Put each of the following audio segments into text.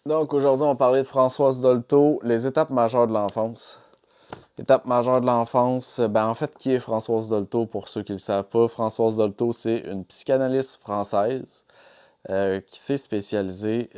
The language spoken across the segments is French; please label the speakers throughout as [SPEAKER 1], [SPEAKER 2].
[SPEAKER 1] Donc aujourd'hui, on parlait de Françoise Dolto, les étapes majeures de l'enfance. Étape majeure de l'enfance, en fait, qui est Françoise Dolto pour ceux qui ne le savent pas? Françoise Dolto, c'est une psychanalyste française qui s'est spécialisée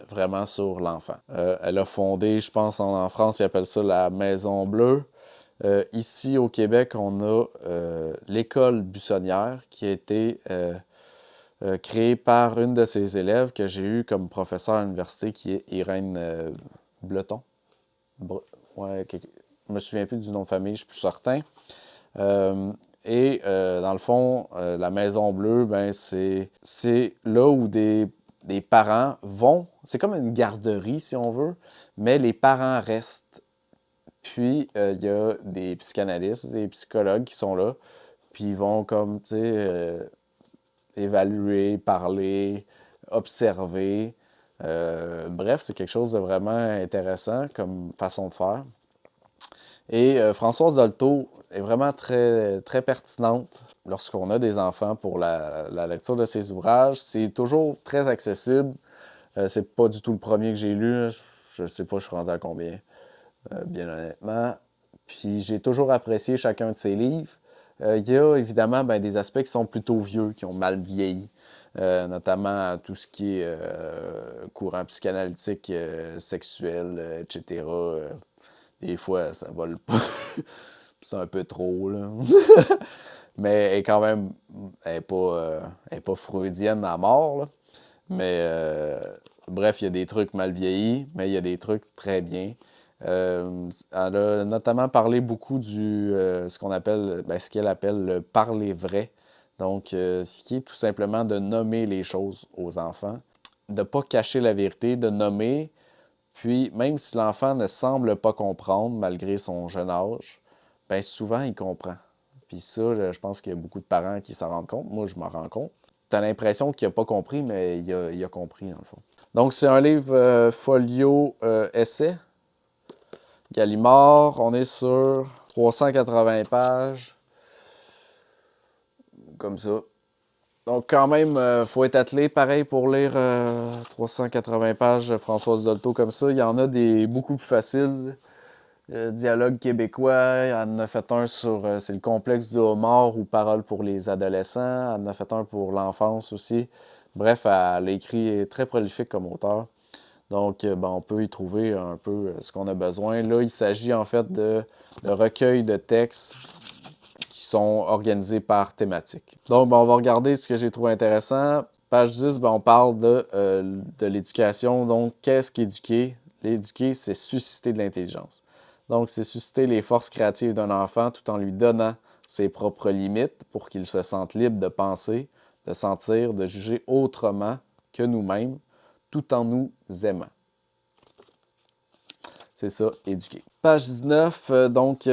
[SPEAKER 1] vraiment sur l'enfant. Elle a fondé, je pense en France, ils appellent ça la Maison Bleue. Ici au Québec, on a l'école buissonnière qui a été créée par une de ses élèves que j'ai eue comme professeur à l'université, qui est Irène Bleton. Bre- ouais, je me souviens plus du nom de famille, je suis plus certain. Euh, dans le fond, la Maison Bleue, c'est là où des parents vont. C'est comme une garderie, si on veut, mais les parents restent. Puis, il y a des psychanalystes, des psychologues qui sont là, puis ils vont comme, tu sais, évaluer, parler, observer. Bref, c'est quelque chose de vraiment intéressant comme façon de faire. Et Françoise Dolto est vraiment très, très pertinente lorsqu'on a des enfants pour la lecture de ses ouvrages. C'est toujours très accessible. C'est pas du tout le premier que j'ai lu. Je sais pas, je suis rendu à combien, bien honnêtement. Puis j'ai toujours apprécié chacun de ses livres. Il y a évidemment des aspects qui sont plutôt vieux, qui ont mal vieilli, notamment tout ce qui est courant psychanalytique, sexuel, etc. Des fois, ça vole pas. C'est un peu trop, là. Mais elle est quand même, elle est pas freudienne à mort, là. Mais bref, il y a des trucs mal vieillis, mais il y a des trucs très bien. Elle a notamment parlé beaucoup du ce qu'on appelle, ce qu'elle appelle le parler vrai. Donc, ce qui est tout simplement de nommer les choses aux enfants, de ne pas cacher la vérité, de nommer, puis même si l'enfant ne semble pas comprendre malgré son jeune âge, souvent il comprend. Puis ça, je pense qu'il y a beaucoup de parents qui s'en rendent compte. Moi, je m'en rends compte. Tu as l'impression qu'il n'a pas compris, mais il a compris, dans le fond. Donc, c'est un livre folio essai. Gallimard, on est sur 380 pages, comme ça. Donc, quand même, faut être attelé. Pareil pour lire 380 pages de Françoise Dolto comme ça. Il y en a des beaucoup plus faciles. Dialogue québécois, elle en a fait un sur c'est le complexe du homard ou Parole pour les adolescents. Elle en a fait un pour l'enfance aussi. Bref, elle a écrit, elle est très prolifique comme auteur. Donc, on peut y trouver un peu ce qu'on a besoin. Là, il s'agit en fait de recueils de textes qui sont organisés par thématique. Donc, on va regarder ce que j'ai trouvé intéressant. Page 10, on parle de l'éducation. Donc, qu'est-ce qu'éduquer? L'éduquer, c'est susciter de l'intelligence. Donc, c'est susciter les forces créatives d'un enfant tout en lui donnant ses propres limites pour qu'il se sente libre de penser, de sentir, de juger autrement que nous-mêmes, tout en nous aimant. C'est ça, éduquer. Page 19,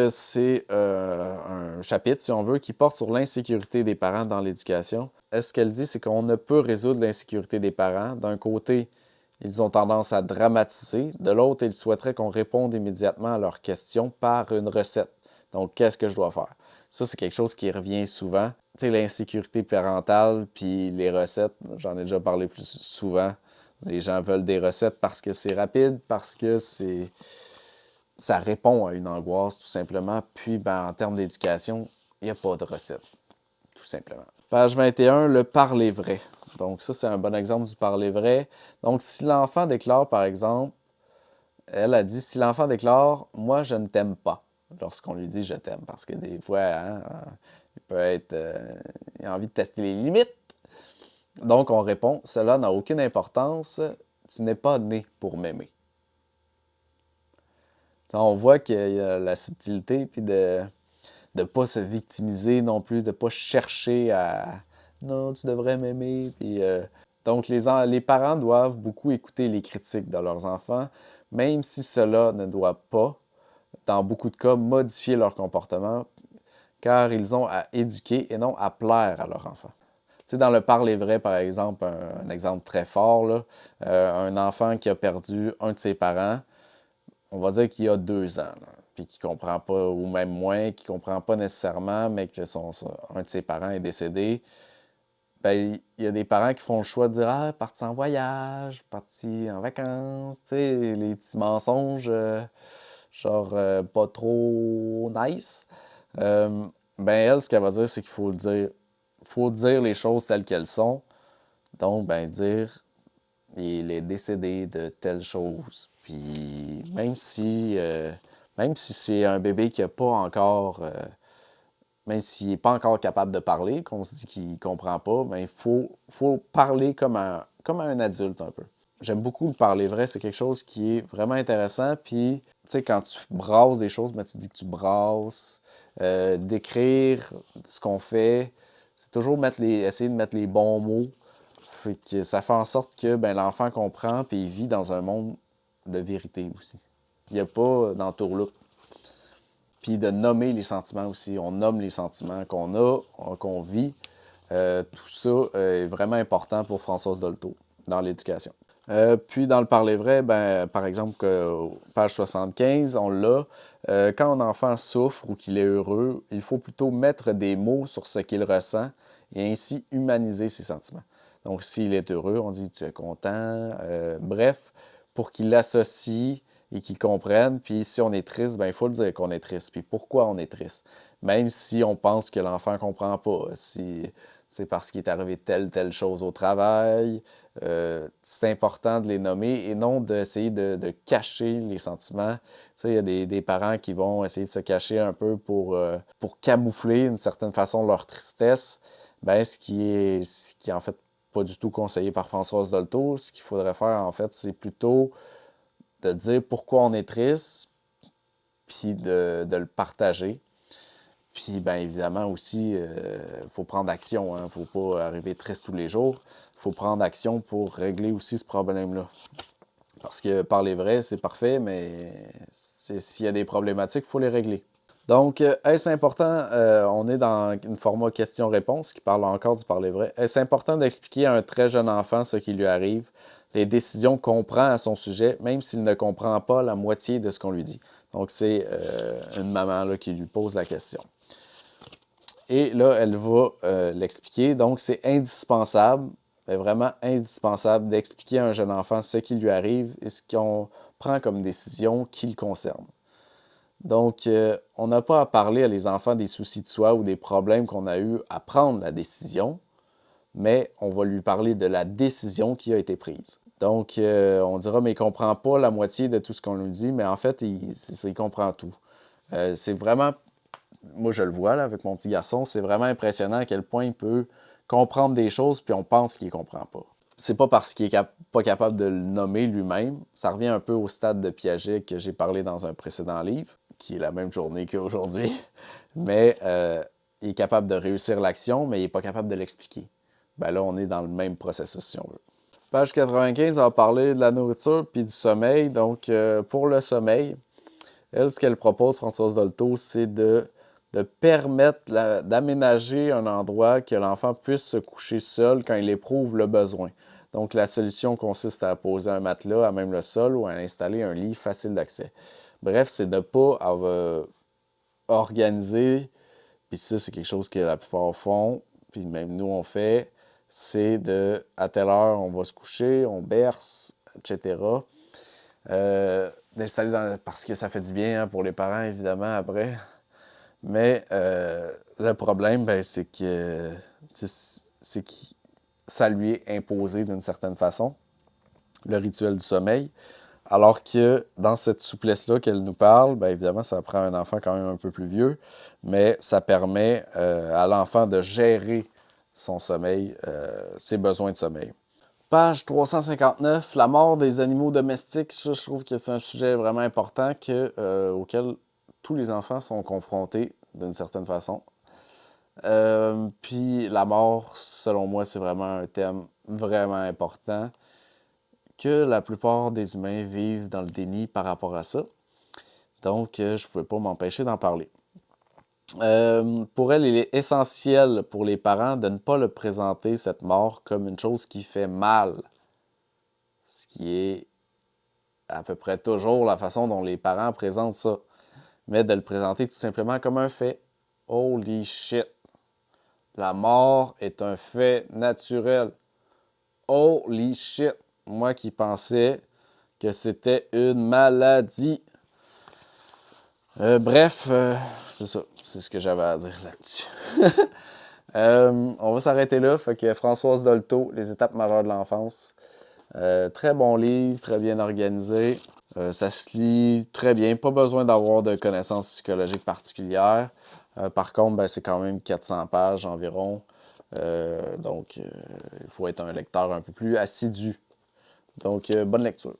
[SPEAKER 1] c'est un chapitre, si on veut, qui porte sur l'insécurité des parents dans l'éducation. Ce qu'elle dit, c'est qu'on ne peut résoudre l'insécurité des parents. D'un côté, ils ont tendance à dramatiser. De l'autre, ils souhaiteraient qu'on réponde immédiatement à leurs questions par une recette. Donc, qu'est-ce que je dois faire? Ça, c'est quelque chose qui revient souvent. Tu sais, l'insécurité parentale, puis les recettes, j'en ai déjà parlé plus souvent. Les gens veulent des recettes parce que c'est rapide, parce que ça répond à une angoisse, tout simplement. Puis, en termes d'éducation, il n'y a pas de recette, tout simplement. Page 21, le parler vrai. Donc, ça, c'est un bon exemple du parler vrai. Donc, si l'enfant déclare, par exemple, elle a dit, si l'enfant déclare, moi, je ne t'aime pas, lorsqu'on lui dit je t'aime, parce que des fois, il peut être, il a envie de tester les limites. Donc, on répond, cela n'a aucune importance, tu n'es pas né pour m'aimer. On voit qu'il y a la subtilité, puis de ne pas se victimiser non plus, de ne pas chercher à non, tu devrais m'aimer. Puis, donc, les parents doivent beaucoup écouter les critiques de leurs enfants, même si cela ne doit pas, dans beaucoup de cas, modifier leur comportement, car ils ont à éduquer et non à plaire à leur enfant. Tu sais, dans le parler vrai, par exemple, un exemple très fort, là, un enfant qui a perdu un de ses parents, on va dire qu'il y a 2 ans, là, puis qui ne comprend pas, ou même moins, qui ne comprend pas nécessairement, mais que un de ses parents est décédé, ben, il y a des parents qui font le choix de dire ah, parti en voyage, parti en vacances, tu sais, les petits mensonges, genre pas trop nice. Ben, elle, ce qu'elle va dire, c'est qu'il faut le dire. Faut dire les choses telles qu'elles sont. Donc, ben, dire il est décédé de telle chose. Puis, même si c'est un bébé qui n'a pas encore. Même s'il n'est pas encore capable de parler, qu'on se dit qu'il ne comprend pas, ben, faut parler comme un adulte un peu. J'aime beaucoup le parler vrai, c'est quelque chose qui est vraiment intéressant. Puis, tu sais, quand tu brasses des choses, ben, tu dis que tu brasses. D'écrire ce qu'on fait, c'est toujours essayer de mettre les bons mots. Fait que ça fait en sorte que ben, l'enfant comprend et il vit dans un monde de vérité aussi. Il n'y a pas d'entourloupe. Puis de nommer les sentiments aussi. On nomme les sentiments qu'on a, qu'on vit. Tout ça est vraiment important pour Françoise Dolto dans l'éducation. Puis dans le parler vrai, ben, par exemple, page 75, on l'a. Quand un enfant souffre ou qu'il est heureux, il faut plutôt mettre des mots sur ce qu'il ressent et ainsi humaniser ses sentiments. Donc s'il est heureux, on dit tu es content. Bref, pour qu'il l'associe et qu'il comprenne. Puis si on est triste, ben, il faut le dire qu'on est triste. Puis pourquoi on est triste. Même si on pense que l'enfant ne comprend pas. Si c'est parce qu'il est arrivé telle chose au travail. C'est important de les nommer et non d'essayer de cacher les sentiments. Tu sais, il y a des parents qui vont essayer de se cacher un peu pour camoufler d'une certaine façon leur tristesse. Ben, ce qui est en fait pas du tout conseillé par Françoise Dolto. Ce qu'il faudrait faire, en fait, c'est plutôt de dire pourquoi on est triste, puis de le partager. Puis, bien évidemment aussi, il faut prendre action. Il ne faut pas arriver triste tous les jours. Il faut prendre action pour régler aussi ce problème-là. Parce que parler vrai, c'est parfait, mais s'il y a des problématiques, il faut les régler. Donc, est-ce important, on est dans une format question-réponse qui parle encore du parler vrai. Est-ce important d'expliquer à un très jeune enfant ce qui lui arrive, les décisions qu'on prend à son sujet, même s'il ne comprend pas la moitié de ce qu'on lui dit? Donc, c'est une maman là, qui lui pose la question. Et là, elle va l'expliquer. Donc, c'est indispensable, vraiment indispensable d'expliquer à un jeune enfant ce qui lui arrive et ce qu'on prend comme décision qui le concerne. Donc, on n'a pas à parler à les enfants des soucis de soi ou des problèmes qu'on a eu à prendre la décision, mais on va lui parler de la décision qui a été prise. Donc, on dira, mais il ne comprend pas la moitié de tout ce qu'on lui dit, mais en fait, il comprend tout. C'est vraiment, moi je le vois là, avec mon petit garçon, c'est vraiment impressionnant à quel point il peut comprendre des choses, puis on pense qu'il ne comprend pas. C'est pas parce qu'il n'est pas capable de le nommer lui-même. Ça revient un peu au stade de Piaget que j'ai parlé dans un précédent livre, qui est la même journée qu'aujourd'hui. Mais il est capable de réussir l'action, mais il n'est pas capable de l'expliquer. Ben là, on est dans le même processus, si on veut. Page 95, on va parler de la nourriture puis du sommeil. Donc, pour le sommeil, elle, ce qu'elle propose, Françoise Dolto, c'est de permettre d'aménager un endroit que l'enfant puisse se coucher seul quand il éprouve le besoin. Donc, la solution consiste à poser un matelas à même le sol ou à installer un lit facile d'accès. Bref, c'est de ne pas organiser, puis ça, c'est quelque chose que la plupart font, puis même nous, on fait, c'est à telle heure, on va se coucher, on berce, etc. D'installer parce que ça fait du bien hein, pour les parents, évidemment, après. Mais le problème, ben, c'est que ça lui est imposé d'une certaine façon, le rituel du sommeil. Alors que dans cette souplesse-là qu'elle nous parle, bien évidemment, ça prend un enfant quand même un peu plus vieux, mais ça permet à l'enfant de gérer son sommeil, ses besoins de sommeil. Page 359, la mort des animaux domestiques. Ça, je trouve que c'est un sujet vraiment important auquel tous les enfants sont confrontés d'une certaine façon. Puis la mort, selon moi, c'est vraiment un thème vraiment important que la plupart des humains vivent dans le déni par rapport à ça. Donc, je ne pouvais pas m'empêcher d'en parler. Pour elle, il est essentiel pour les parents de ne pas le présenter, cette mort, comme une chose qui fait mal. Ce qui est à peu près toujours la façon dont les parents présentent ça. Mais de le présenter tout simplement comme un fait. Holy shit! La mort est un fait naturel. Holy shit! Moi qui pensais que c'était une maladie. Bref, c'est ça. C'est ce que j'avais à dire là-dessus. On va s'arrêter là. Fait que Françoise Dolto, Les étapes majeures de l'enfance. Très bon livre, très bien organisé. Ça se lit très bien. Pas besoin d'avoir de connaissances psychologiques particulières. Par contre, ben, c'est quand même 400 pages environ. Donc, il faut être un lecteur un peu plus assidu. Donc, bonne lecture.